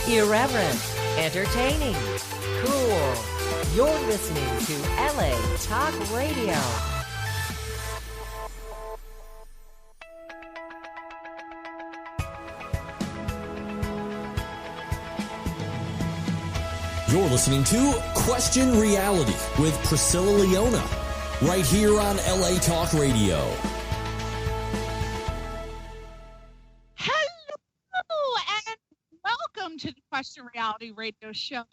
Irreverent, entertaining, cool. You're listening to LA Talk Radio. You're listening to Question Reality with Priscilla Leona, right here on LA Talk Radio. Hello, and welcome to the Question Reality Radio Show.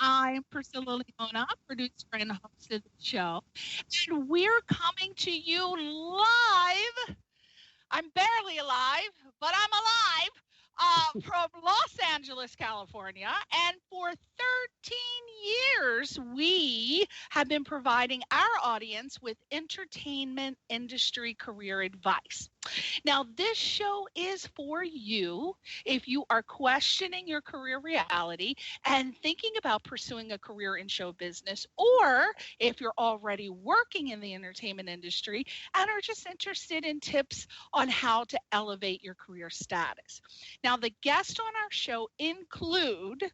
I'm Priscilla Leona, producer and host of the show, and we're coming to you live. I'm barely alive, but I'm alive. From Los Angeles, California, and for 13 years, we have been providing our audience with entertainment industry career advice. Now, this show is for you if you are questioning your career reality and thinking about pursuing a career in show business, or if you're already working in the entertainment industry and are just interested in tips on how to elevate your career status. Now, the guests on our show include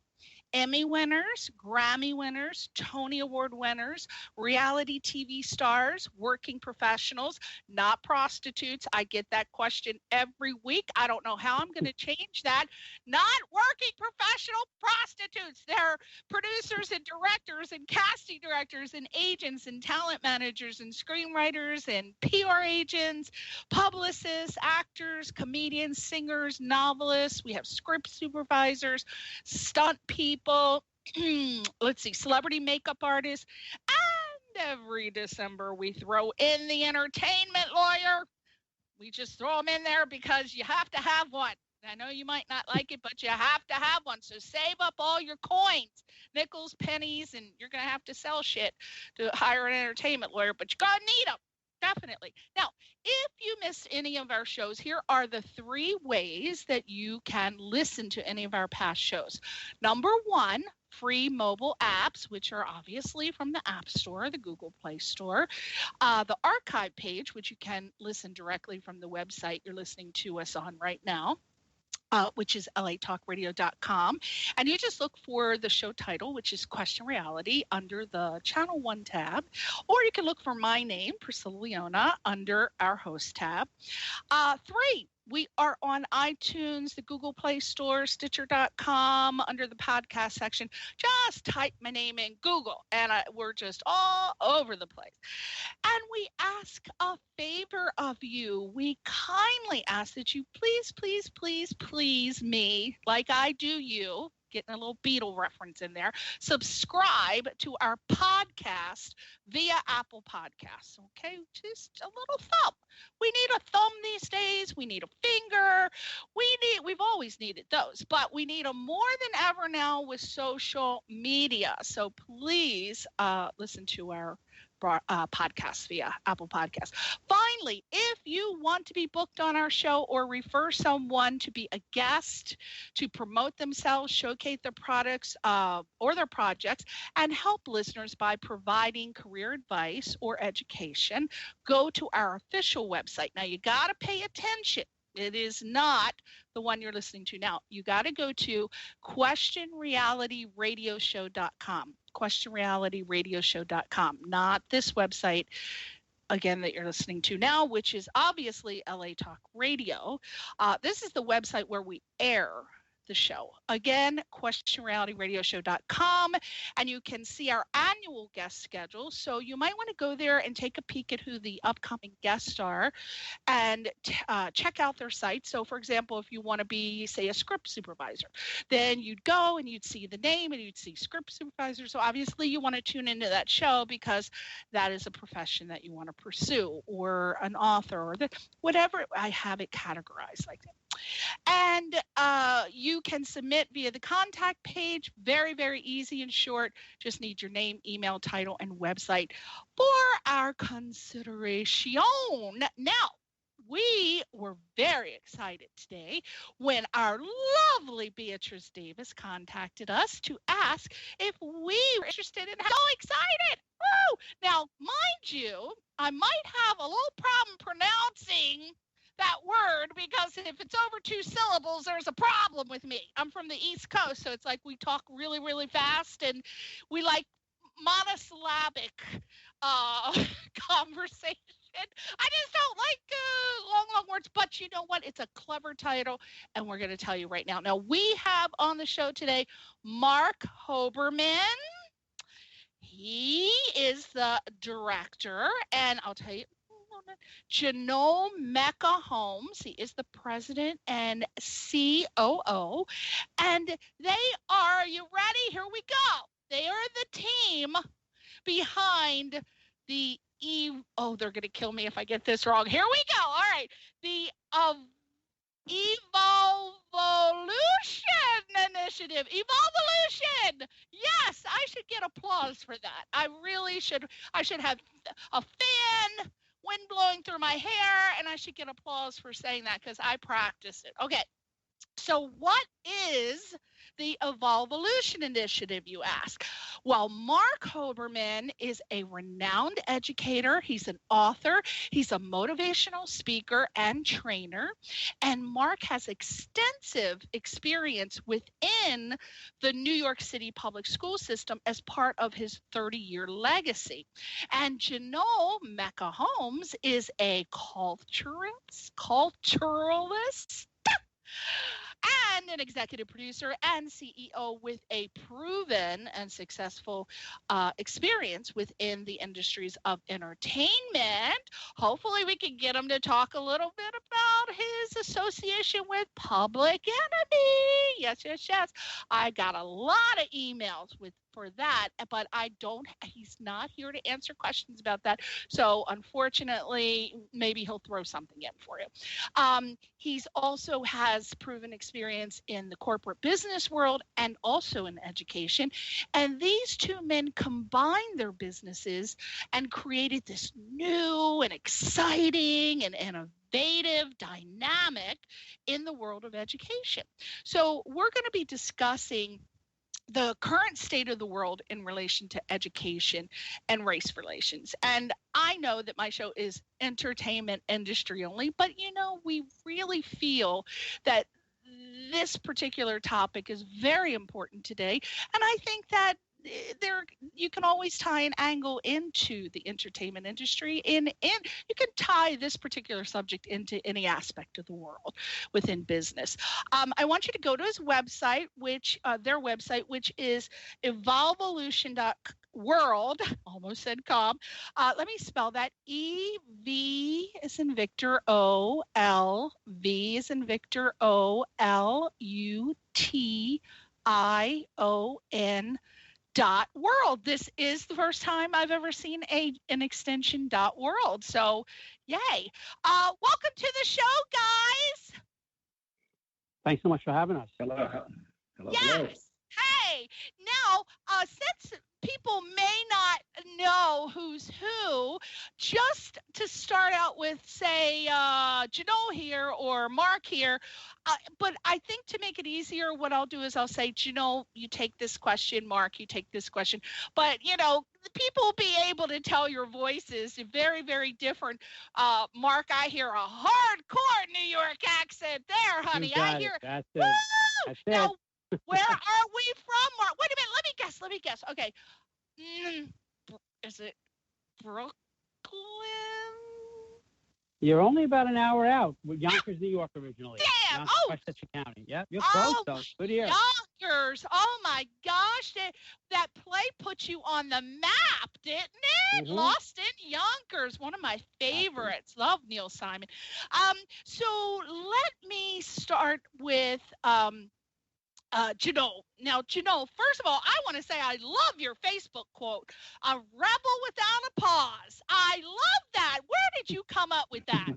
Emmy winners, Grammy winners, Tony Award winners, reality TV stars, working professionals, not prostitutes. I get that question every week. I don't know how I'm going to change that. Not working professional prostitutes. They're producers and directors and casting directors and agents and talent managers and screenwriters and PR agents, publicists, actors, comedians, singers, novelists. We have script supervisors, stunt people. Let's see, celebrity makeup artists, and every December we throw in the entertainment lawyer. We just throw them in there because you have to have one. I know you might not like it, but you have to have one. So save up all your coins, nickels, pennies, and you're going to have to sell shit to hire an entertainment lawyer, but you're going to need them. Definitely. Now, if you missed any of our shows, here are the 3 ways that you can listen to any of our past shows. Number 1, free mobile apps, which are obviously from the App Store, the Google Play Store. The archive page, which you can listen directly from the website you're listening to us on right now. Which is latalkradio.com. And you just look for the show title, which is Question Reality, under the Channel 1 tab. Or you can look for my name, Priscilla Leona, under our host tab. 3, we are on iTunes, the Google Play Store, Stitcher.com, under the podcast section. Just type my name in Google, and we're just all over the place. And we ask a favor of you. We kindly ask that you please me, like I do you, getting a little Beatle reference in there, subscribe to our podcast via Apple Podcasts, okay? Just a little thumb. We need a thumb these days. We need a finger. We've always needed those, but we need them more than ever now with social media. So please listen to our podcast via Apple Podcasts. Finally, if you want to be booked on our show or refer someone to be a guest to promote themselves, showcase their products or their projects, and help listeners by providing career advice or education, go to our official website. Now, you got to pay attention. It is not the one you're listening to now. You got to go to questionrealityradioshow.com. questionrealityradioshow.com, not this website, again, that you're listening to now, which is obviously LA Talk Radio. This is the website where we air the show. Again, questionrealityradioshow.com, and you can see our annual guest schedule. So you might want to go there and take a peek at who the upcoming guests are and check out their site. So, for example, if you want to be, say, a script supervisor, then you'd go and you'd see the name and you'd see script supervisor. So obviously you want to tune into that show because that is a profession that you want to pursue, or an author, or whatever. I have it categorized like that. And you can submit via the contact page. Very, very easy and short. Just need your name, email, title, and website for our consideration. Now, we were very excited today when our lovely Beatrice Davis contacted us to ask if we were interested in. So excited! Woo! Now, mind you, I might have a little problem pronouncing that word because if it's over 2 syllables, there's a problem with me. I'm from the East Coast, so it's like we talk really, really fast, and we like monosyllabic conversation. I just don't like long words, but you know what? It's a clever title, and we're going to tell you right now. Now, we have on the show today Marc Hoberman. He is the director, and I'll tell you, Janol Mecca Holmes. He is the president and C.O.O. And they are, you ready? Here we go. They are the team behind the they're going to kill me if I get this wrong. Here we go. All right. The Evolvolution initiative. Evolvolution. Yes, I should get applause for that. I really should. I should have a fan, wind blowing through my hair, and I should get applause for saying that because I practiced it. Okay. So what is the Evolvolution initiative, you ask? Well, Marc Hoberman is a renowned educator. He's an author. He's a motivational speaker and trainer. And Marc has extensive experience within the New York City public school system as part of his 30-year legacy. And Janol Mecca Holmes is a culturalist, and an executive producer and CEO with a proven and successful experience within the industries of entertainment. Hopefully we can get him to talk a little bit about his association with Public Enemy. Yes. I got a lot of emails for that, but he's not here to answer questions about that. So unfortunately, maybe he'll throw something in for you. He's also has proven experience in the corporate business world and also in education. And these two men combined their businesses and created this new and exciting and innovative dynamic in the world of education. So we're going to be discussing the current state of the world in relation to education and race relations. And I know that my show is entertainment industry only, but we really feel that this particular topic is very important today. And I think that you can always tie an angle into the entertainment industry, and you can tie this particular subject into any aspect of the world within business. I want you to go to his website, their website, which is evolvolution.world. Almost said com. Let me spell that. EV as in Victor, OL, V as in Victor, OLUTION. .world. This is the first time I've ever seen an extension .world. So, yay. Welcome to the show, guys. Thanks so much for having us. Hello. Yes. Hello. Hey. Now, since people may not know who's who, just to start out with, say, Janol here or Marc here, but I think to make it easier, what I'll do is I'll say, Janol, you take this question, Marc, you take this question. But, people will be able to tell your voices very, very different. Marc, I hear a hardcore New York accent there, honey. I hear That's woo! it. That's Now, it. where are we from, Marc? Wait a minute. Let me guess. Okay. Is it Brooklyn? You're only about an hour out. Yonkers, New York, originally. Damn! Yonkers, Westchester County. Yep, you're close, though. Good here. Yonkers! Oh my gosh! That play put you on the map, didn't it? Mm-hmm. Lost in Yonkers, one of my favorites. Love Neil Simon. So let me start with Janol. Now, Janol, first of all, I want to say I love your Facebook quote, "A rebel without a pause." I love that. Where did you come up with that?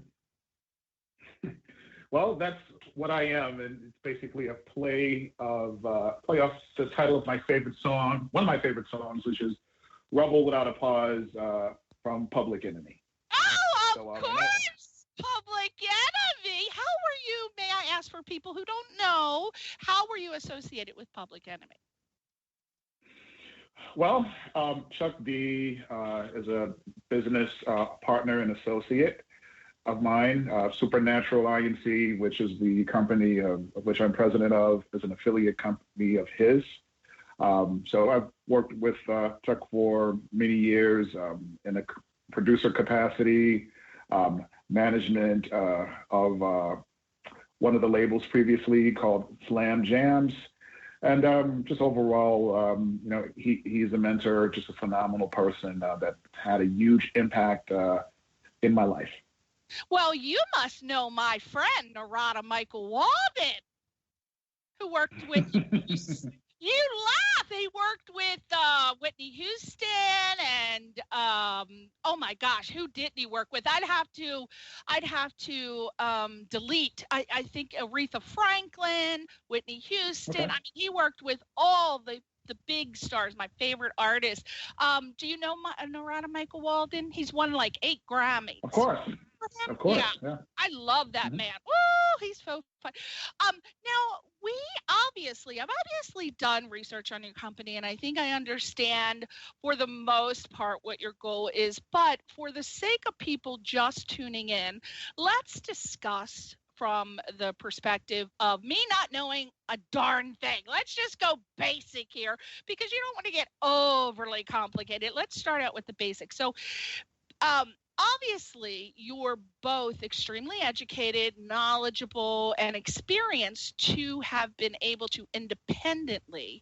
Well, that's what I am, and it's basically a play off the title of my favorite song, one of my favorite songs, which is "Rebel Without a Pause" from Public Enemy. Oh, of course, Public Enemy. How were you, may I ask for people who don't know, how were you associated with Public Enemy? Well, Chuck D is a business partner and associate. of mine. Supernatural INC, which is the company of which I'm president of, is an affiliate company of his. So I've worked with Chuck for many years in a producer capacity, management of one of the labels previously called Slam Jams. And just overall, he's a mentor, just a phenomenal person that had a huge impact in my life. Well, you must know my friend, Narada Michael Walden, who worked with you laugh. He worked with Whitney Houston and oh my gosh, who didn't he work with? I'd have to delete. I think Aretha Franklin, Whitney Houston. Okay. I mean, he worked with all the big stars, my favorite artists. Do you know Narada Michael Walden? He's won like 8 Grammys. Of course. Of course. Yeah. I love that man. Woo, he's so fun. Now I've obviously done research on your company, and I think I understand for the most part what your goal is. But for the sake of people just tuning in, let's discuss from the perspective of me not knowing a darn thing. Let's just go basic here because you don't want to get overly complicated. Let's start out with the basics. So, obviously, you're both extremely educated, knowledgeable, and experienced to have been able to independently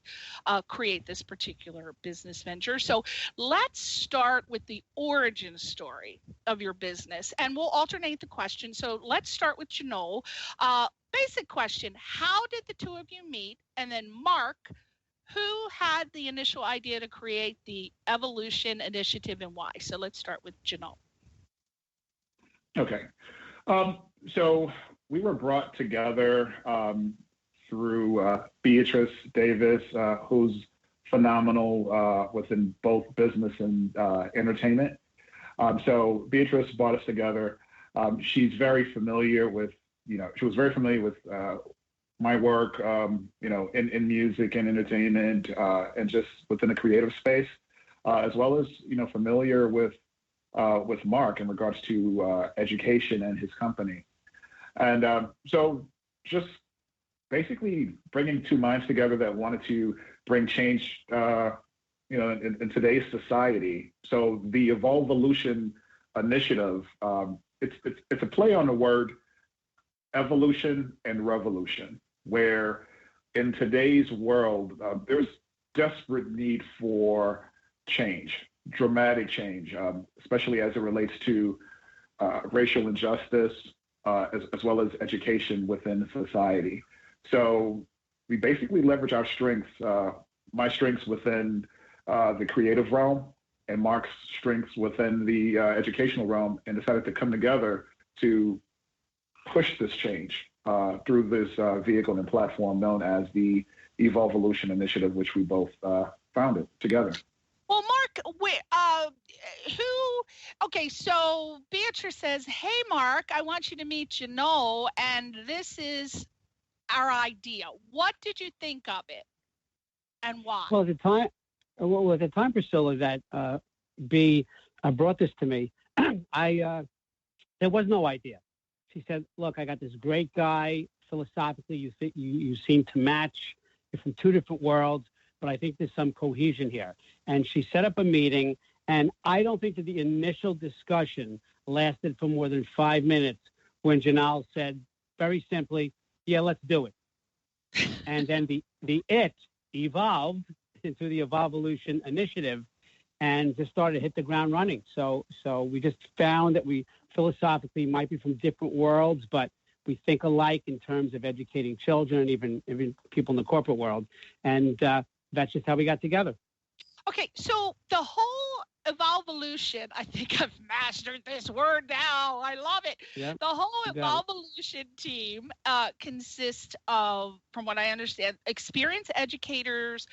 create this particular business venture. So let's start with the origin story of your business, and we'll alternate the questions. So let's start with Janol. Basic question, how did the two of you meet? And then Mark, who had the initial idea to create the Evolution Initiative and why? So let's start with Janol. Okay. So we were brought together through Beatrice Davis, who's phenomenal within both business and entertainment. So Beatrice brought us together. She's very familiar with, she was very familiar with my work, in music and entertainment and just within the creative space, as well as, familiar with Marc in regards to education and his company. And so just basically bringing two minds together that wanted to bring change, in today's society. So the Evolvolution initiative, it's a play on the word evolution and revolution, where in today's world, there's desperate need for change. Dramatic change, especially as it relates to racial injustice, as well as education within society. So we basically leverage our strengths, my strengths within the creative realm and Marc's strengths within the educational realm, and decided to come together to push this change through this vehicle and platform known as the Evolvolution Initiative, which we both founded together. Well, Marc, okay, so Beatrice says, hey, Marc, I want you to meet Janol, and this is our idea. What did you think of it, and why? Well, at the time, Priscilla, that B brought this to me, there was no idea. She said, look, I got this great guy. Philosophically, you seem to match. You're from two different worlds, but I think there's some cohesion here. And she set up a meeting, and I don't think that the initial discussion lasted for more than 5 minutes when Janol said very simply, yeah, let's do it. And then it evolved into the Evolvolution Initiative and just started to hit the ground running. So we just found that we philosophically might be from different worlds, but we think alike in terms of educating children, even people in the corporate world. And that's just how we got together. Okay, so the whole Evolvolution, I think I've mastered this word now. I love it. Yep. The whole Evolvolution team consists of, from what I understand, experienced educators,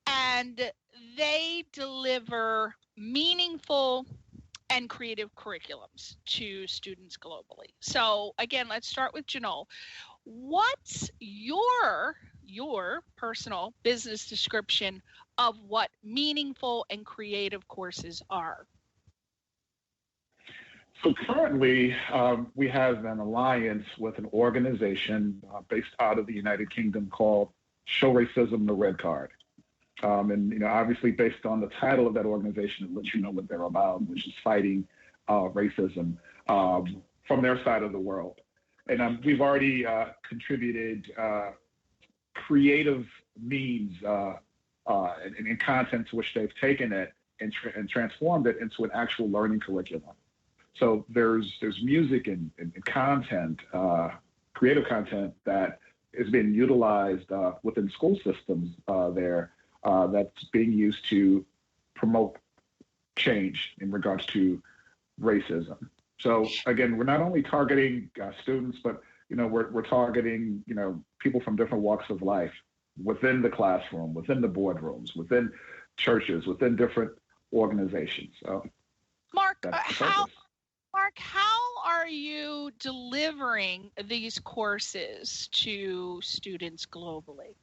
and they deliver meaningful and creative curriculums to students globally. So again, let's start with Janol. What's your personal business description of what meaningful and creative courses are? So currently, we have an alliance with an organization based out of the United Kingdom called Show Racism the Red Card. And obviously, based on the title of that organization, it lets you know what they're about, which is fighting racism from their side of the world. And we've already contributed creative means and content to which they've taken it and transformed it into an actual learning curriculum. So there's music and content, creative content that is being utilized within school systems there that's being used to promote change in regards to racism. So again, we're not only targeting students, but we're targeting people from different walks of life within the classroom, within the boardrooms, within churches, within different organizations. So, Mark, how are you delivering these courses to students globally?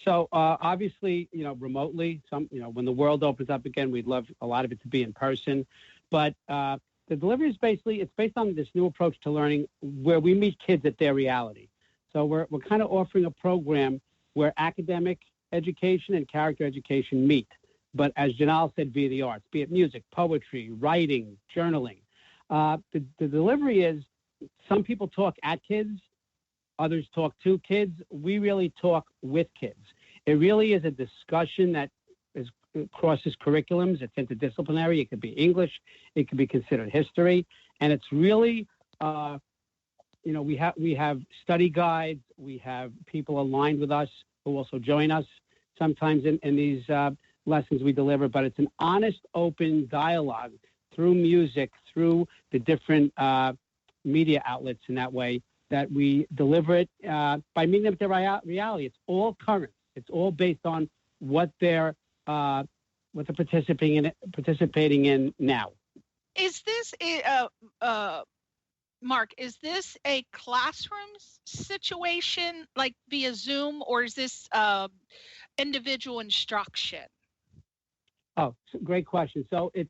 So obviously, remotely. When the world opens up again, we'd love a lot of it to be in person. But the delivery is based on this new approach to learning, where we meet kids at their reality. So we're kind of offering a program where academic education and character education meet. But as Janol said, via the arts, be it music, poetry, writing, journaling. The delivery is, some people talk at kids, others talk to kids. We really talk with kids. It really is a discussion that crosses curriculums. It's interdisciplinary. It could be English. It could be considered history. And it's really, we have study guides. We have people aligned with us who also join us sometimes in these lessons we deliver. But it's an honest, open dialogue through music, through the different media outlets in that way, that we deliver it by meeting them at their reality. It's all current. It's all based on what they're participating in now. Is this Mark? Is this a classroom situation, like via Zoom, or is this individual instruction? Oh, great question. So it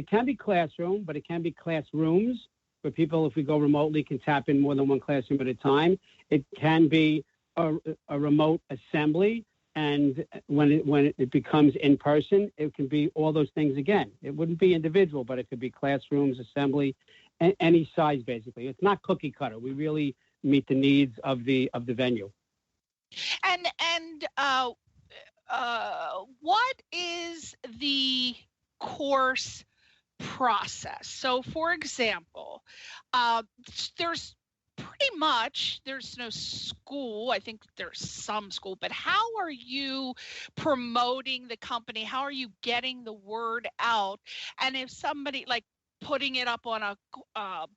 can be classroom, but it can be classrooms where people, if we go remotely, can tap in more than one classroom at a time. It can be a remote assembly, and when it becomes in person, it can be all those things again. It wouldn't be individual, but it could be classrooms, assembly, any size basically. It's not cookie cutter. We really meet the needs of the venue. And what is the course process? So, for example, there's no school. I think there's some school, but how are you promoting the company? How are you getting the word out? And if somebody, like, putting it up on a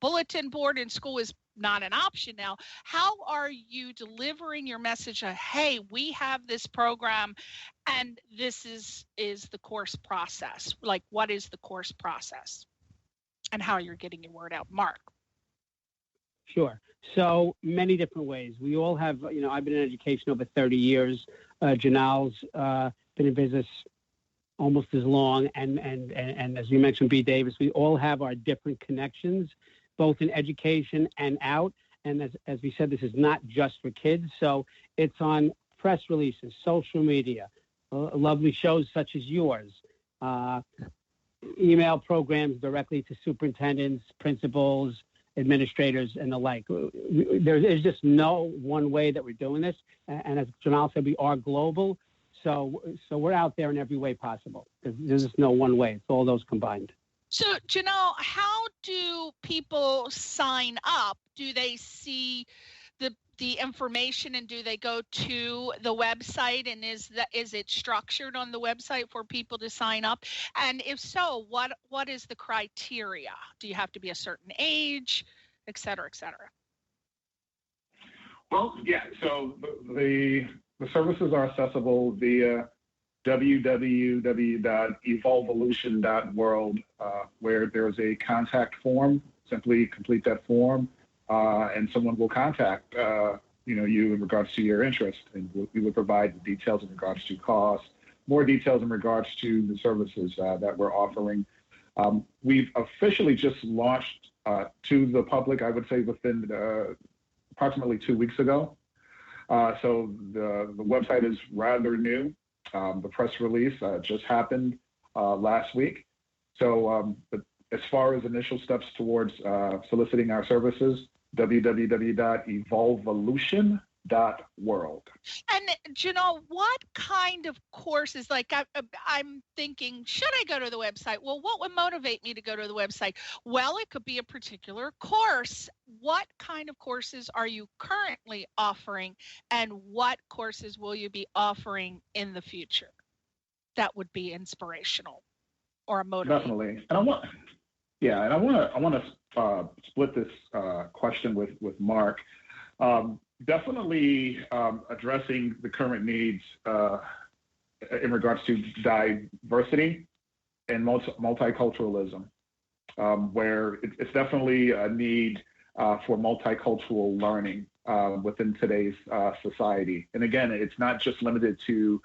bulletin board in school is not an option now, how are you delivering your message of, hey, we have this program and this is the course process? Like, what is the course process and how you're getting your word out? Mark. Sure. So many different ways. We all have, I've been in education over 30 years. Janol's been in business almost as long. And as you mentioned, B. Davis, we all have our different connections, both in education and out. And as we said, this is not just for kids. So it's on press releases, social media, lovely shows such as yours, email programs directly to superintendents, principals, administrators, and the like. There's just no one way that we're doing this. And as Janol said, we are global. So we're out there in every way possible. There's just no one way. It's all those combined. So, Janol, how do people sign up? Do they see the information and do they go to the website, and is it structured on the website for people to sign up? And if so, what is the criteria? Do you have to be a certain age, et cetera, et cetera? Well, yeah. So the services are accessible via www.evolvolution.world, where there's a contact form. Simply complete that form, and someone will contact you in regards to your interest, and we will provide the details in regards to cost, more details in regards to the services that we're offering. We've officially just launched to the public, I would say within approximately 2 weeks ago. So the website is rather new. The press release just happened last week. So but as far as initial steps towards soliciting our services, www.evolvolution.world. And Janol, what kind of courses? Like I'm thinking, should I go to the website? Well, what would motivate me to go to the website? Well, it could be a particular course. What kind of courses are you currently offering, and what courses will you be offering in the future that would be inspirational or motivating? Definitely, and I want to split this question with Marc. Definitely addressing the current needs in regards to diversity and multiculturalism, where it's definitely a need for multicultural learning within today's society. And again, it's not just limited to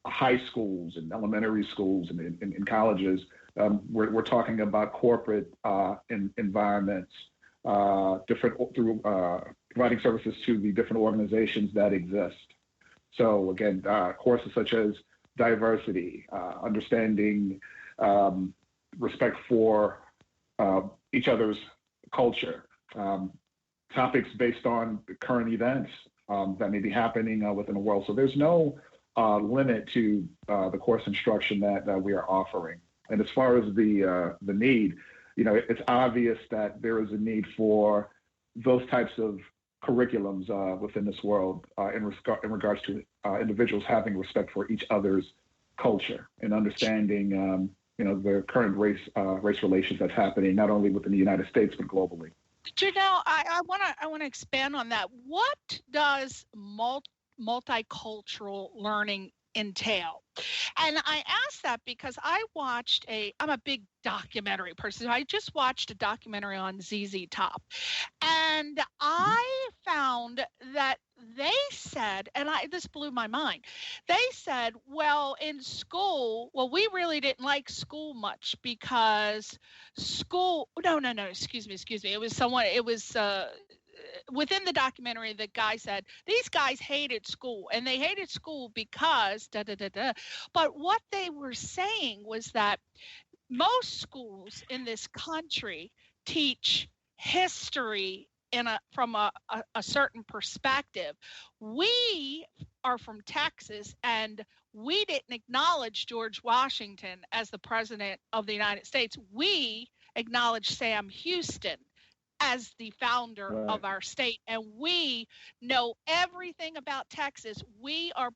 high schools and elementary schools and in colleges. We're talking about corporate environments, through providing services to the different organizations that exist. So again, courses such as diversity, understanding, respect for each other's culture, topics based on current events that may be happening within the world. So there's no limit to the course instruction that we are offering. And as far as the need, it's obvious that there is a need for those types of curriculums within this world in regards to individuals having respect for each other's culture and understanding, the current race relations that's happening not only within the United States but globally. Janol, I want to expand on that. What does multicultural learning entail? And I ask that because I'm a big documentary person. I just watched a documentary on ZZ Top, and I found that they said, and this blew my mind, they said, well, in school, we really didn't like school much because excuse me. It was within the documentary, the guy said these guys hated school, and they hated school because But what they were saying was that most schools in this country teach history from a certain perspective. We are from Texas, and we didn't acknowledge George Washington as the president of the United States. We acknowledged Sam Houston as the founder of our state, and we know everything about Texas. We are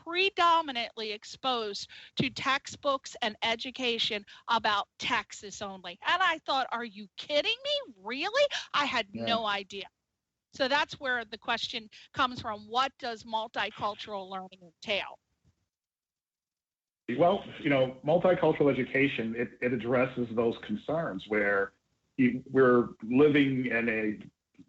predominantly exposed to textbooks and education about Texas only. And I thought, are you kidding me? Really? I had no idea. So that's where the question comes from. What does multicultural learning entail? Well, multicultural education, it addresses those concerns where we're living in a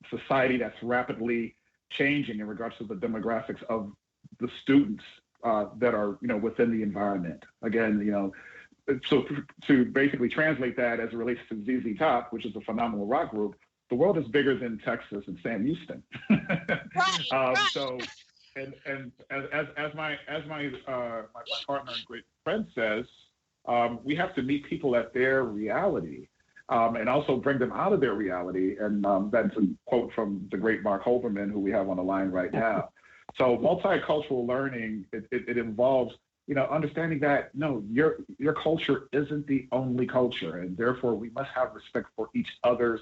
society that's rapidly changing in regards to the demographics of the students that are, within the environment. Again, so to basically translate that as it relates to ZZ Top, which is a phenomenal rock group, the world is bigger than Texas and Sam Houston. Right. So, and as my partner and great friend says, we have to meet people at their reality. And also bring them out of their reality. And that's a quote from the great Marc Hoberman, who we have on the line right now. So multicultural learning, it involves, understanding that, no, your culture isn't the only culture. And therefore, we must have respect for each other's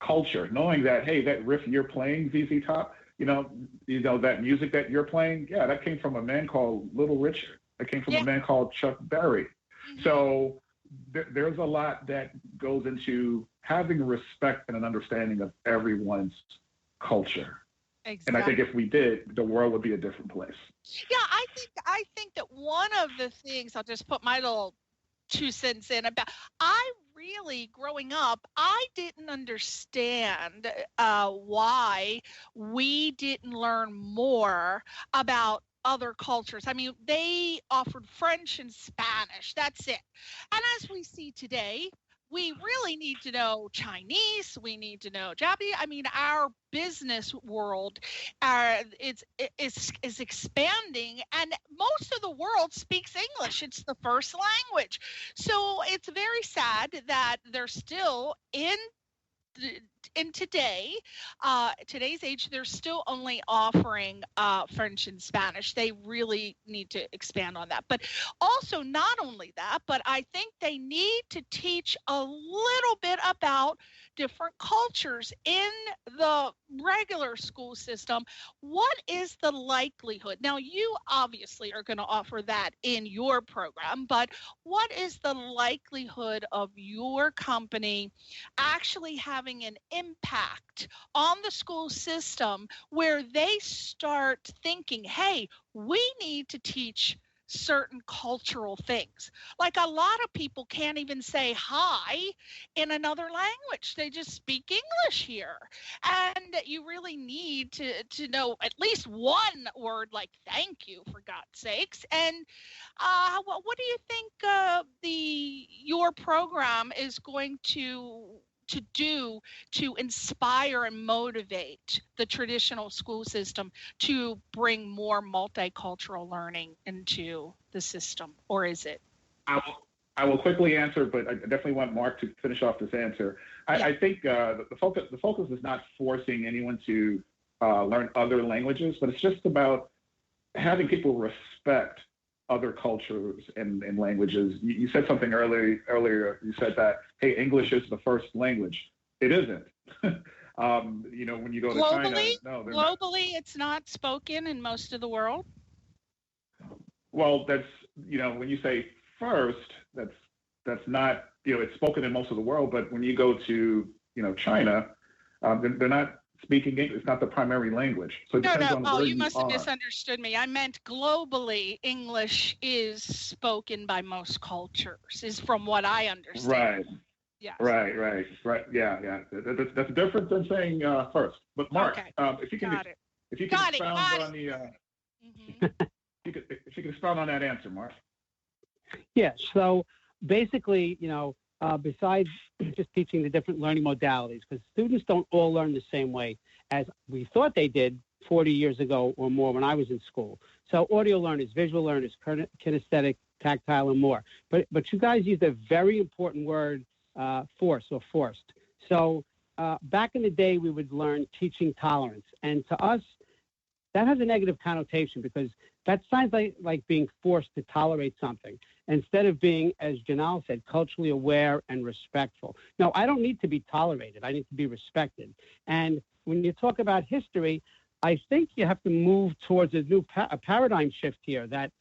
culture, knowing that, hey, that riff you're playing, ZZ Top, that music that you're playing, that came from a man called Little Richard. That came from a man called Chuck Berry. Mm-hmm. So there's a lot that goes into having respect and an understanding of everyone's culture. Exactly. And I think if we did, the world would be a different place. Yeah, I think that one of the things, I'll just put my little 2 cents in about, growing up, I didn't understand why we didn't learn more about other cultures. I mean, they offered French and Spanish. That's it. And as we see today, we really need to know Chinese. We need to know Japanese. I mean, our business world is expanding, and most of the world speaks English. It's the first language. So it's very sad that they're still in today's age, they're still only offering French and Spanish. They really need to expand on that. But also, not only that, but I think they need to teach a little bit about different cultures in the regular school system. What is the likelihood? Now, you obviously are going to offer that in your program, but what is the likelihood of your company actually having an impact on the school system where they start thinking, hey, we need to teach certain cultural things? Like, a lot of people can't even say hi in another language. They just speak English here. And you really need to know at least one word like thank you, for God's sakes. And what do you think your program is going to do to inspire and motivate the traditional school system to bring more multicultural learning into the system? Or is it? I will quickly answer, but I definitely want Mark to finish off this answer. I think the focus is not forcing anyone to learn other languages, but it's just about having people respect other cultures and languages. You said something earlier. You said that, hey, English is the first language. It isn't. When you go to China, globally, it's not spoken in most of the world. Well, that's, when you say first, that's not, it's spoken in most of the world. But when you go to, China, they're not speaking English. It's not the primary language. So it depends on where you must have misunderstood me. I meant globally, English is spoken by most cultures, is from what I understand. Right. Yes. Right. Yeah. That's different than saying first. But Mark, okay. If you can expound on the, if you can expound on that answer, Mark. Yeah. So basically, besides just teaching the different learning modalities, because students don't all learn the same way as we thought they did 40 years ago or more when I was in school. So audio learners, visual learners, kinesthetic, tactile, and more. But you guys used a very important word, forced. So back in the day, we would learn teaching tolerance. And to us, that has a negative connotation because that sounds like being forced to tolerate something instead of being, as Janol said, culturally aware and respectful. No, I don't need to be tolerated. I need to be respected. And when you talk about history, I think you have to move towards a new paradigm shift here that,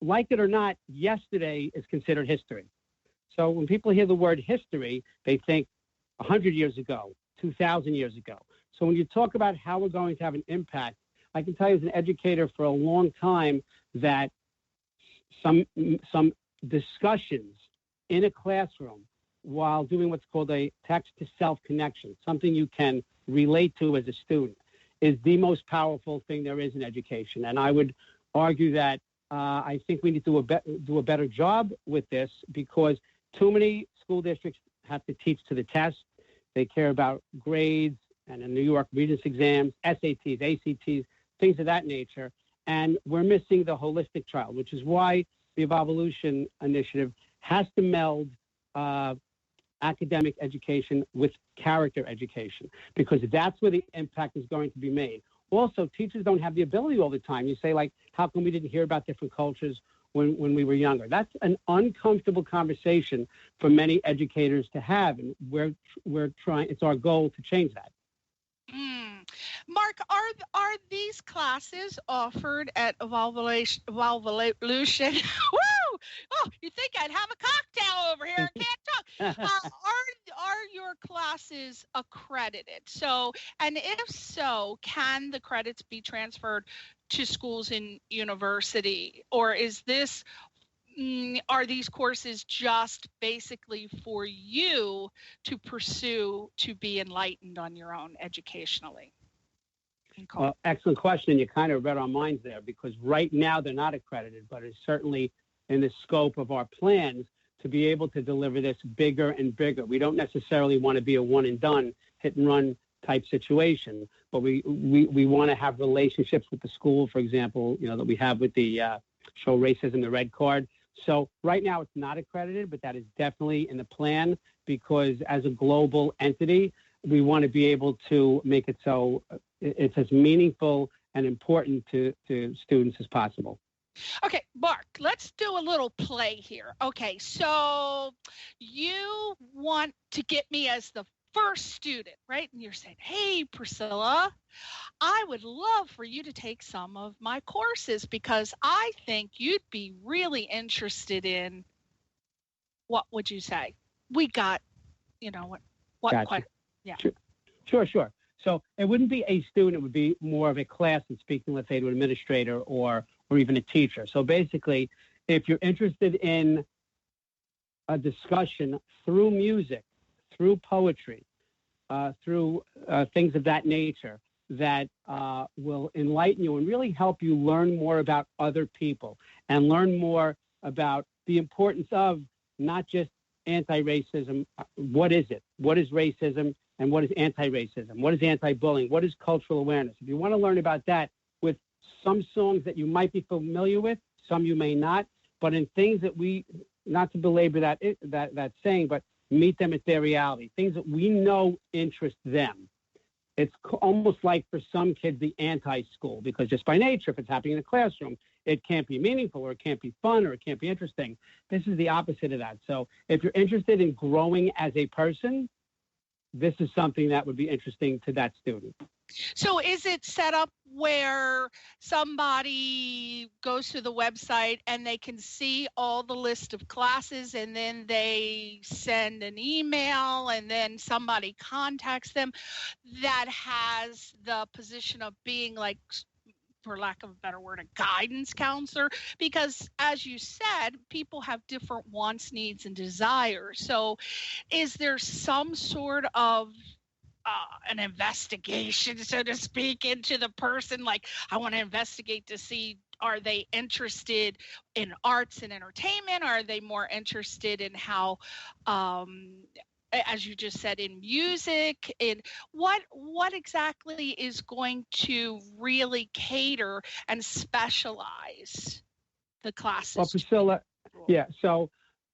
like it or not, yesterday is considered history. So when people hear the word history, they think 100 years ago, 2,000 years ago. So when you talk about how we're going to have an impact, I can tell you as an educator for a long time that some discussions in a classroom while doing what's called a text-to-self connection, something you can relate to as a student, is the most powerful thing there is in education. And I would argue that I think we need to do a better job with this because too many school districts have to teach to the test. They care about grades and in New York, Regents exams, SATs, ACTs, things of that nature. And we're missing the holistic child, which is why the Evolvolution initiative has to meld academic education with character education, because that's where the impact is going to be made. Also, teachers don't have the ability all the time. You say, like, how come we didn't hear about different cultures when we were younger? That's an uncomfortable conversation for many educators to have, and we're trying. It's our goal to change that. Mark, are these classes offered at Evolvolution? Woo! Oh, you think I'd have a cocktail over here? I can't talk. Are your classes accredited? So, and if so, can the credits be transferred to schools and university, or is this? Are these courses just basically for you to pursue to be enlightened on your own educationally? Okay. Excellent question. You kind of read our minds there, because right now they're not accredited, but it's certainly in the scope of our plans to be able to deliver this bigger and bigger. We don't necessarily want to be a one and done, hit and run type situation, but we want to have relationships with the school, for example, that we have with the Show Racism, the Red Card. So right now it's not accredited, but that is definitely in the plan, because as a global entity, we want to be able to make it so it's as meaningful and important to students as possible. Okay, Mark, let's do a little play here. Okay, so you want to get me as the first student, right? And you're saying, hey, Priscilla, I would love for you to take some of my courses because I think you'd be really interested in, what would you say? We got, what Gotcha. question? Yeah. Sure. So it wouldn't be a student, it would be more of a class and speaking, let's say, to an administrator or even a teacher. So basically, if you're interested in a discussion through music, through poetry, through things of that nature that will enlighten you and really help you learn more about other people and learn more about the importance of not just anti-racism. What is it? What is racism? And what is anti-racism? What is anti-bullying? What is cultural awareness? If you want to learn about that with some songs that you might be familiar with, some you may not, but in things that not to belabor that saying, but meet them at their reality, things that we know interest them. It's almost like for some kids, the anti-school, because just by nature, if it's happening in a classroom, it can't be meaningful or it can't be fun or it can't be interesting. This is the opposite of that. So if you're interested in growing as a person, this is something that would be interesting to that student. So is it set up where somebody goes to the website and they can see all the list of classes and then they send an email and then somebody contacts them that has the position of being, like, for lack of a better word, a guidance counselor? Because as you said, people have different wants, needs, and desires. So is there some sort of an investigation, so to speak, into the person? Like, I want to investigate to see, are they interested in arts and entertainment? Are they more interested in how, as you just said, in music? In what exactly is going to really cater and specialize the classes? Well, Priscilla, yeah, so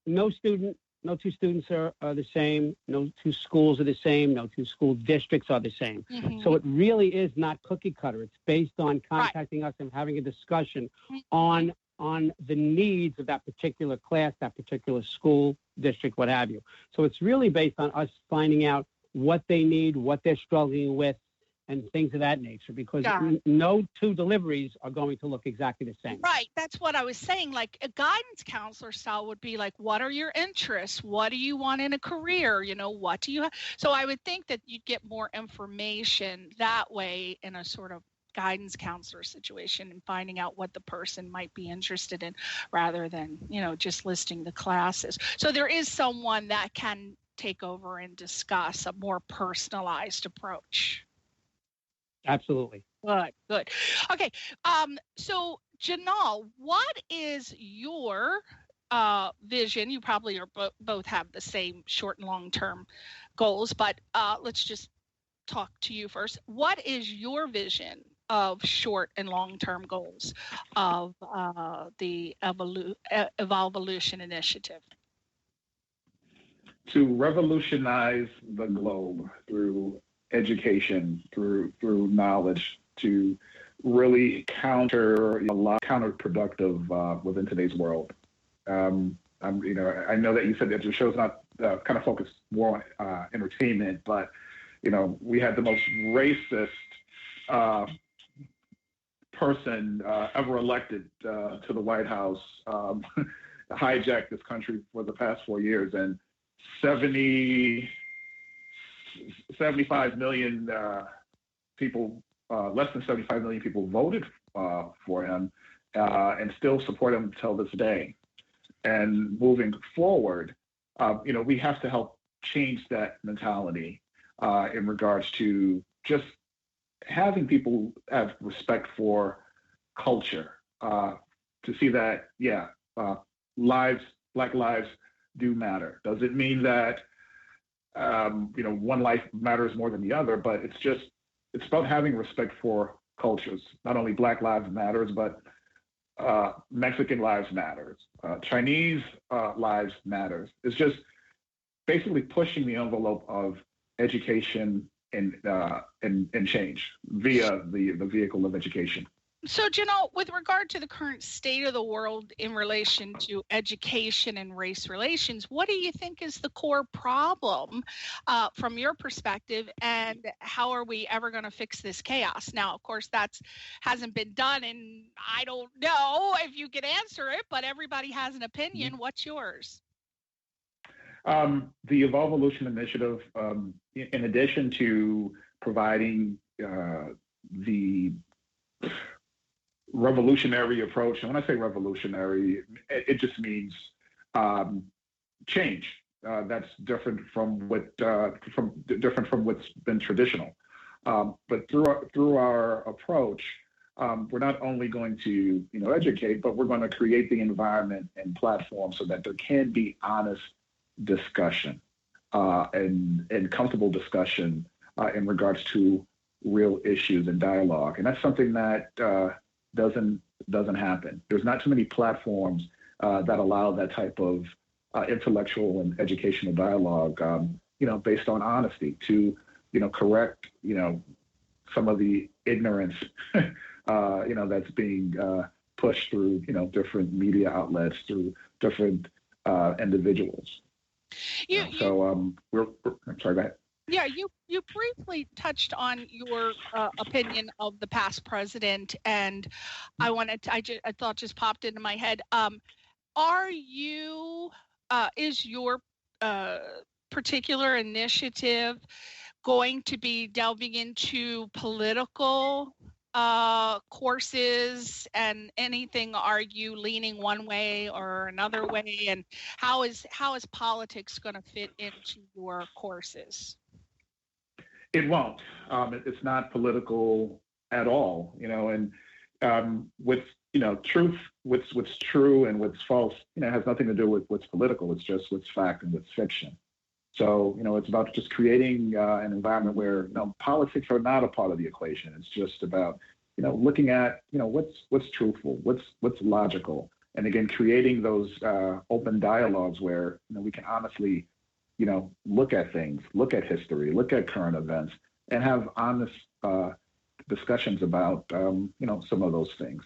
no two students are the same. No two schools are the same. No two school districts are the same. Mm-hmm. So it really is not cookie cutter. It's based on contacting us and having a discussion on the needs of that particular class, that particular school district, what have you. So it's really based on us finding out what they need, what they're struggling with, and things of that nature, because no two deliveries are going to look exactly the same. Right. That's what I was saying. Like, a guidance counselor style would be like, what are your interests? What do you want in a career? What do you have? So I would think that you'd get more information that way in a sort of guidance counselor situation and finding out what the person might be interested in rather than, just listing the classes. So there is someone that can take over and discuss a more personalized approach. Absolutely. Good. Okay. So Janol, what is your vision? You probably are both have the same short and long-term goals, but let's just talk to you first. What is your vision of short and long-term goals of the Evolvolution initiative? To revolutionize the globe through education, through knowledge, to really counterproductive within today's world. I know that you said that the show's not kind of focused more on entertainment, but we had the most racist person ever elected to the White House hijack this country for the past 4 years, and 75 million people, less than 75 million people voted for him and still support him until this day. And moving forward, we have to help change that mentality in regards to just having people have respect for culture, to see that, Black lives do matter. Does it mean that, one life matters more than the other? But it's about having respect for cultures. Not only Black lives matters, but Mexican lives matters. Chinese lives matters. It's just basically pushing the envelope of education and change via the vehicle of education. So, Janol, with regard to the current state of the world in relation to education and race relations, what do you think is the core problem from your perspective, and how are we ever going to fix this chaos? Now, of course, that hasn't been done, and I don't know if you can answer it, but everybody has an opinion. What's yours? The Evolvolution initiative, in addition to providing the revolutionary approach, and when I say revolutionary, it just means change. That's different from what's been traditional. But through our approach, we're not only going to educate, but we're going to create the environment and platform so that there can be honest discussion and comfortable discussion in regards to real issues and dialogue. And that's something that doesn't happen. There's not too many platforms that allow that type of intellectual and educational dialogue, based on honesty to, correct, some of the ignorance, that's being pushed through, different media outlets, through different individuals. I'm sorry, go ahead. Yeah, you briefly touched on your opinion of the past president, and I thought just popped into my head. Is your particular initiative going to be delving into political courses and anything? Are you leaning one way or another way, and how is politics going to fit into your courses? It won't. It's not political at all, and with truth, what's true and what's false, has nothing to do with what's political. It's just what's fact and what's fiction. So, it's about just creating an environment where politics are not a part of the equation. It's just about looking at what's truthful, what's logical, and again creating those open dialogues where we can honestly look at things, look at history, look at current events, and have honest discussions about, some of those things.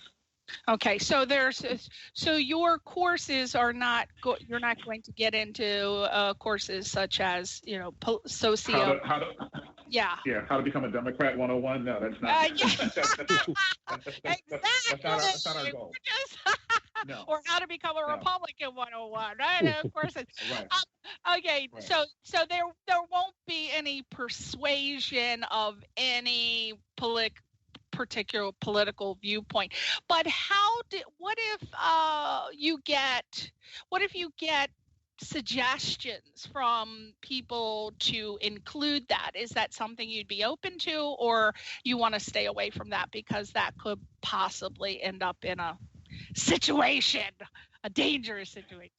Okay, so your courses are not you're not going to get into courses such as socio. How to become a Democrat 101? No, that's not. Exactly. That's not our goal. No. Or how to become a Republican 101, right? Of course it's right. Okay, right. So there won't be any persuasion of any particular political viewpoint. But what if you get suggestions from people to include that? Is that something you'd be open to, or you want to stay away from that because that could possibly end up in a dangerous situation?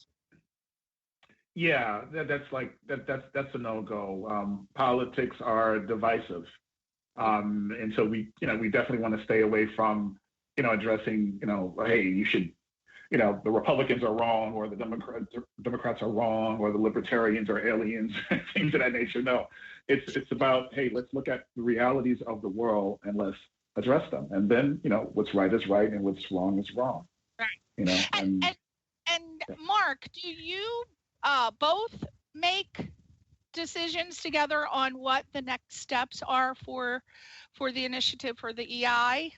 Yeah, that's a no-go. Politics are divisive. And so we definitely want to stay away from, addressing, hey, you should, the Republicans are wrong, or the Democrats are wrong, or the libertarians are aliens, things of that nature. No, it's about, hey, let's look at the realities of the world and let's address them. And then, what's right is right and what's wrong is wrong. Right. And Marc, do you both make decisions together on what the next steps are for the initiative for the EI?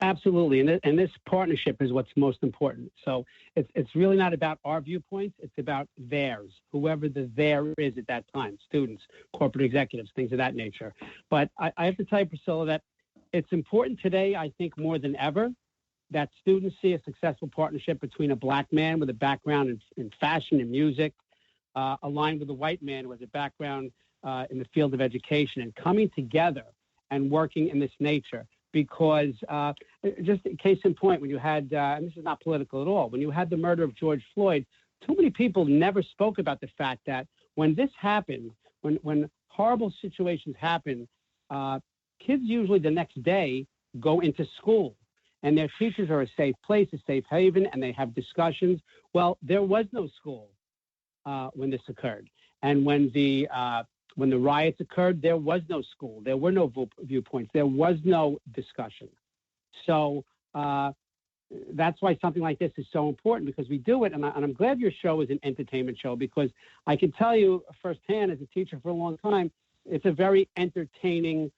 Absolutely, and this partnership is what's most important. So it's really not about our viewpoints; it's about theirs, whoever the there is at that time, students, corporate executives, things of that nature. But I have to tell you, Priscilla, that it's important today, I think more than ever, that students see a successful partnership between a Black man with a background in fashion and music, aligned with a white man with a background in the field of education, and coming together and working in this nature. Because just case in point, when you had, and this is not political at all, when you had the murder of George Floyd, too many people never spoke about the fact that when this happened, when horrible situations happen, kids usually the next day go into school, and their teachers are a safe place, a safe haven, and they have discussions. Well, there was no school when this occurred. And when the riots occurred, there was no school. There were no viewpoints. There was no discussion. So that's why something like this is so important, because we do it. And I'm glad your show is an entertainment show, because I can tell you firsthand as a teacher for a long time, it's a very entertaining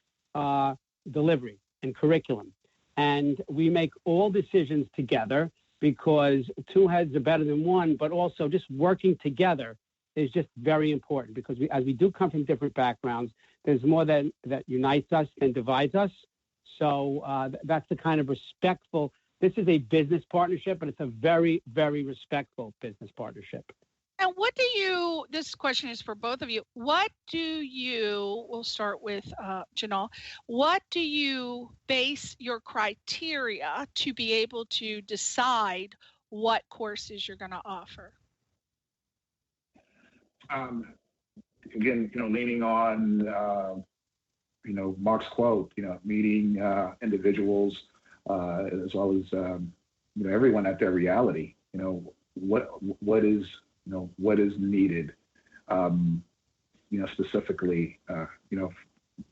delivery and curriculum. And we make all decisions together, because two heads are better than one, but also just working together is just very important, because as we do come from different backgrounds, there's more that unites us than divides us. So that's the kind of respectful, this is a business partnership, but it's a very, very respectful business partnership. And this question is for both of you. We'll start with Janol. What do you base your criteria to be able to decide what courses you're going to offer? Again, leaning on, Marc's quote, meeting individuals as well as, everyone at their reality, what is needed, specifically,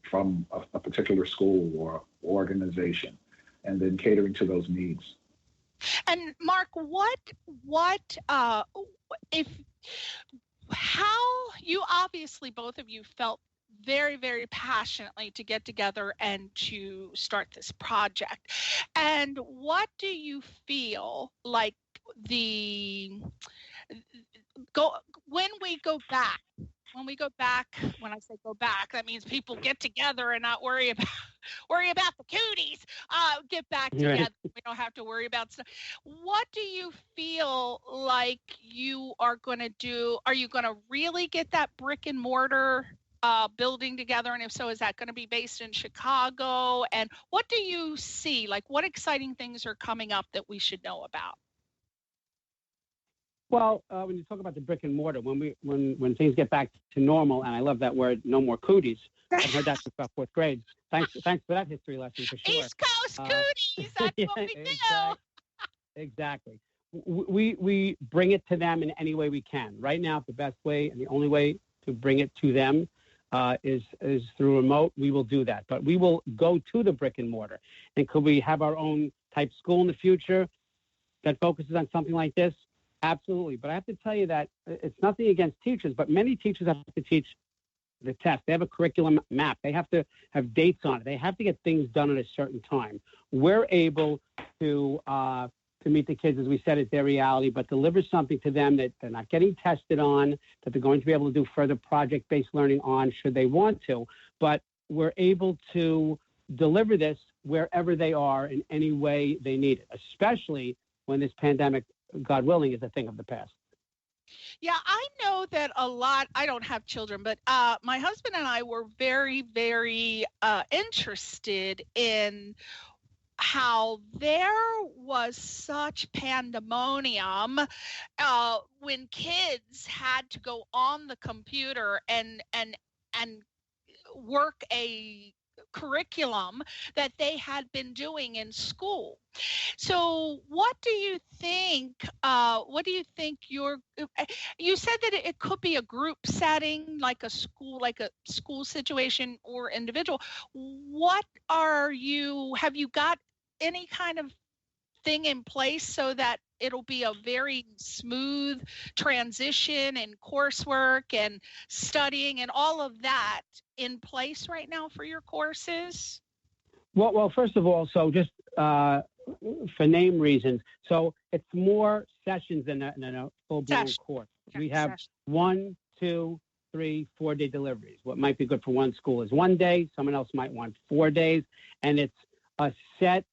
from a particular school or organization, and then catering to those needs. And Marc, how you obviously both of you felt very, very passionately to get together and to start this project. And what do you feel like when we go back, when I say go back, that means people get together and not worry about the cooties, get back together. Right. We don't have to worry about stuff. What do you feel like you are going to do? Are you going to really get that brick and mortar building together? And if so, is that going to be based in Chicago? And what do you see? Like, what exciting things are coming up that we should know about? Well, when you talk about the brick and mortar, when things get back to normal, and I love that word, no more cooties. I've heard that since about fourth grade. Thanks for that history lesson, for sure. East Coast cooties, that's what we do. Exactly. We bring it to them in any way we can. Right now, the best way and the only way to bring it to them is through remote. We will do that, but we will go to the brick and mortar. And could we have our own type school in the future that focuses on something like this? Absolutely. But I have to tell you that it's nothing against teachers, but many teachers have to teach the test. They have a curriculum map. They have to have dates on it. They have to get things done at a certain time. We're able to meet the kids, as we said, at their reality, but deliver something to them that they're not getting tested on, that they're going to be able to do further project-based learning on should they want to. But we're able to deliver this wherever they are in any way they need it, especially when this pandemic, God willing, is a thing of the past. Yeah, I know that a lot. I don't have children, but my husband and I were very, very interested in how there was such pandemonium when kids had to go on the computer and work a curriculum that they had been doing in school. So what do you think you said that it could be a group setting, like a school situation, or individual. Have you got any kind of thing in place so that it'll be a very smooth transition and coursework and studying and all of that in place right now for your courses? Well, first of all, so just for name reasons, so it's more sessions than a full-blown course. We have 1, 2, 3, 4-day deliveries. What might be good for one school is 1 day. Someone else might want 4 days. And it's a set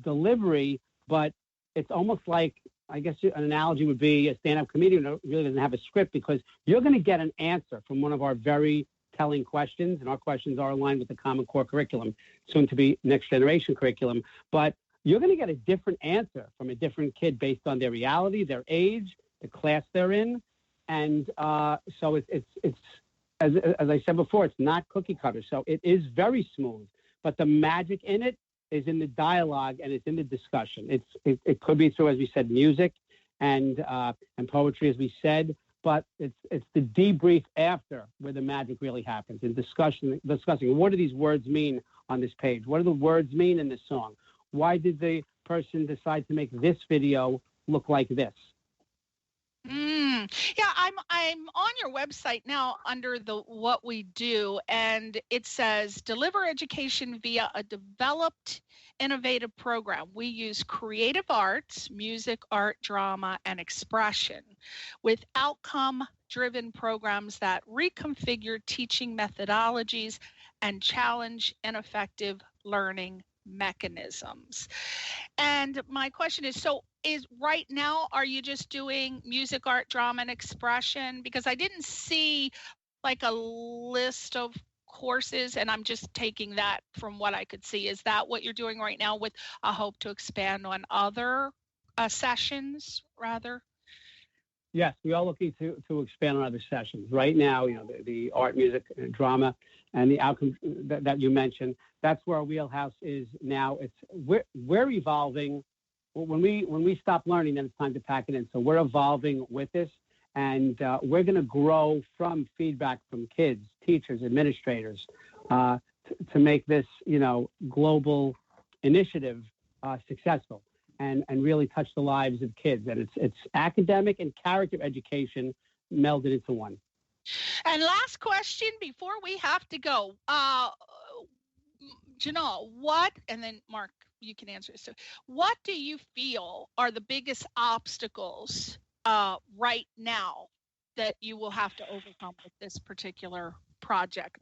delivery, but it's almost like, I guess an analogy would be a stand-up comedian who really doesn't have a script, because you're going to get an answer from one of our very telling questions, and our questions are aligned with the Common Core curriculum, soon to be next generation curriculum. But you're going to get a different answer from a different kid based on their reality, their age, the class they're in. And so it's as I said before, it's not cookie cutter. So it is very smooth, but the magic in it is in the dialogue and it's in the discussion. It could be through, as we said, music and poetry, as we said, but it's the debrief after where the magic really happens in discussing what do these words mean on this page? What do the words mean in this song? Why did the person decide to make this video look like this? Yeah, I'm on your website now under the what we do, and it says deliver education via a developed innovative program. We use creative arts, music, art, drama, and expression with outcome-driven programs that reconfigure teaching methodologies and challenge ineffective learning mechanisms. And my question is, so is right now, are you just doing music, art, drama, and expression? Because I didn't see like a list of courses, and I'm just taking that from what I could see. Is that what you're doing right now with a hope to expand on other sessions rather? Yes, we are looking to expand on other sessions. Right now, the art, music, and drama, and the outcome that you mentioned, that's where our wheelhouse is now. We're evolving. When we stop learning, then it's time to pack it in. So we're evolving with this, and we're going to grow from feedback from kids, teachers, administrators, to make this global initiative successful and really touch the lives of kids. And it's academic and character education melded into one. And last question before we have to go, Janol, and then Mark, you can answer this. So what do you feel are the biggest obstacles right now that you will have to overcome with this particular project?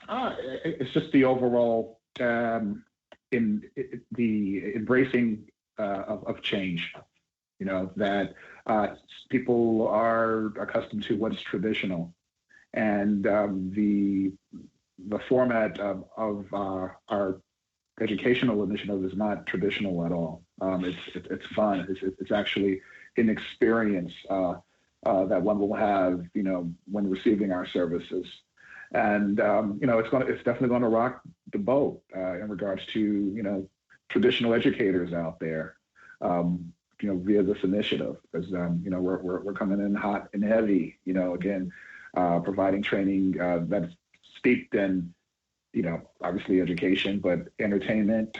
It's just the overall in the embracing of change. That people are accustomed to what's traditional, and the format of our educational initiative is not traditional at all. It's fun. It's actually an experience that one will have, when receiving our services. And it's definitely going to rock the boat in regards to traditional educators out there. Via this initiative, because we're coming in hot and heavy. Again, providing training that's steeped in, obviously education, but entertainment,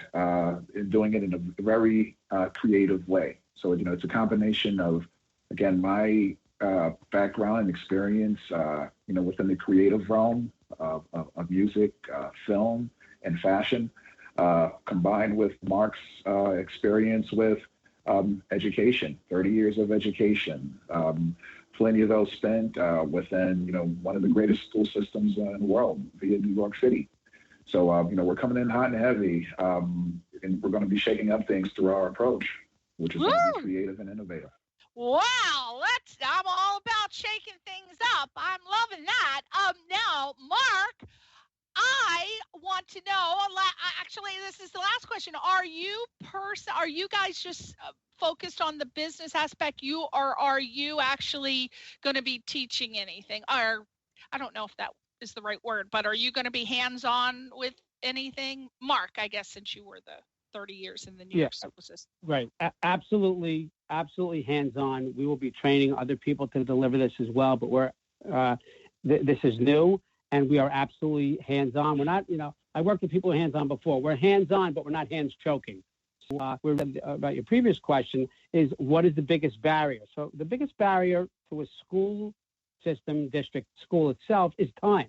doing it in a very creative way. So, it's a combination of, again, my background and experience, within the creative realm of music, film, and fashion, combined with Marc's experience with education, 30 years of education, plenty of those spent within, one of the greatest school systems in the world, via New York City. So, we're coming in hot and heavy, and we're going to be shaking up things through our approach, which is going to be creative and innovative. Wow, I'm all about shaking things up. I'm loving that. Now, Marc, I want to know, actually, this is the last question. Are you guys just focused on the business aspect, or are you actually going to be teaching anything? Or I don't know if that is the right word, but are you going to be hands-on with anything? Marc, I guess, since you were the 30 years in the New York school system. Right. Absolutely hands-on. We will be training other people to deliver this as well, but we're this is new, and we are absolutely hands-on. We're not, I worked with people who are hands-on before. We're hands-on, but we're not hands-choking. About your previous question is, what is the biggest barrier? So the biggest barrier to a school system, district, school itself is time.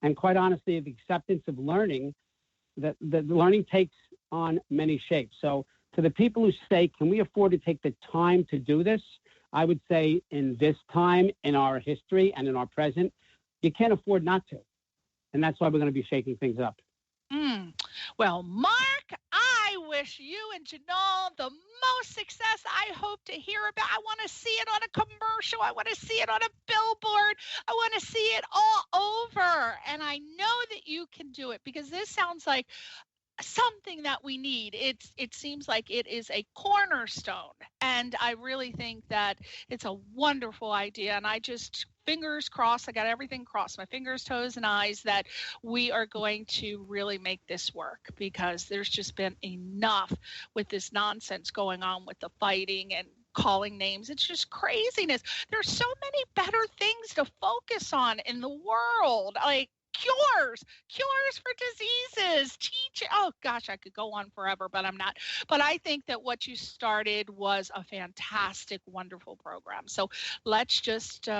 And quite honestly, the acceptance of learning, that the learning takes on many shapes. So to the people who say, can we afford to take the time to do this? I would say in this time, in our history and in our present, you can't afford not to. And that's why we're going to be shaking things up. Well, Marc, I wish you and Janol the most success I hope to hear about. I want to see it on a commercial. I want to see it on a billboard. I want to see it all over. And I know that you can do it, because this sounds like something that we need. It seems like it is a cornerstone, and I really think that it's a wonderful idea. And I just, fingers crossed, I got everything crossed, my fingers, toes, and eyes, that we are going to really make this work, because there's just been enough with this nonsense going on with the fighting and calling names. It's just craziness. There's so many better things to focus on in the world, like cures for diseases, oh gosh, I could go on forever, but I'm not. But I think that what you started was a fantastic, wonderful program. So let's just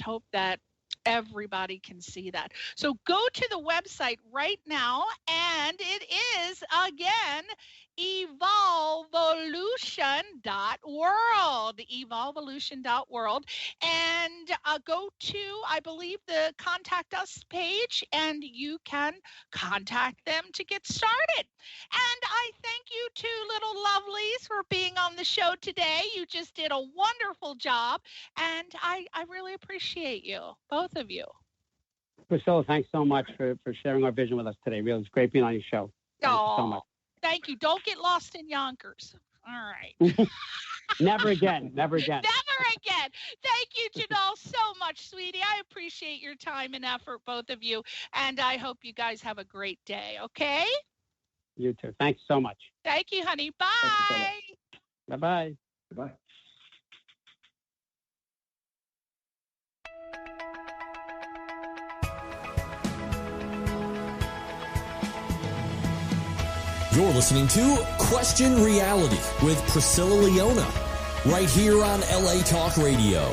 hope that everybody can see that. So go to the website right now, and it is again evolvolution.world, evolvolution.world, and go to, I believe, the contact us page, and you can contact them to get started. And I thank you two little lovelies for being on the show today. You just did a wonderful job, and I really appreciate you, both of you. Priscilla, thanks so much for sharing our vision with us today. Really, it's great being on your show. Thanks so much. Thank you. Don't get lost in Yonkers. All right. Never again. Never again. Never again. Thank you, Janol, so much, sweetie. I appreciate your time and effort, both of you. And I hope you guys have a great day, okay? You too. Thanks so much. Thank you, honey. Bye. Bye-bye. Goodbye. You're listening to Question Reality with Priscilla Leona, right here on LA Talk Radio.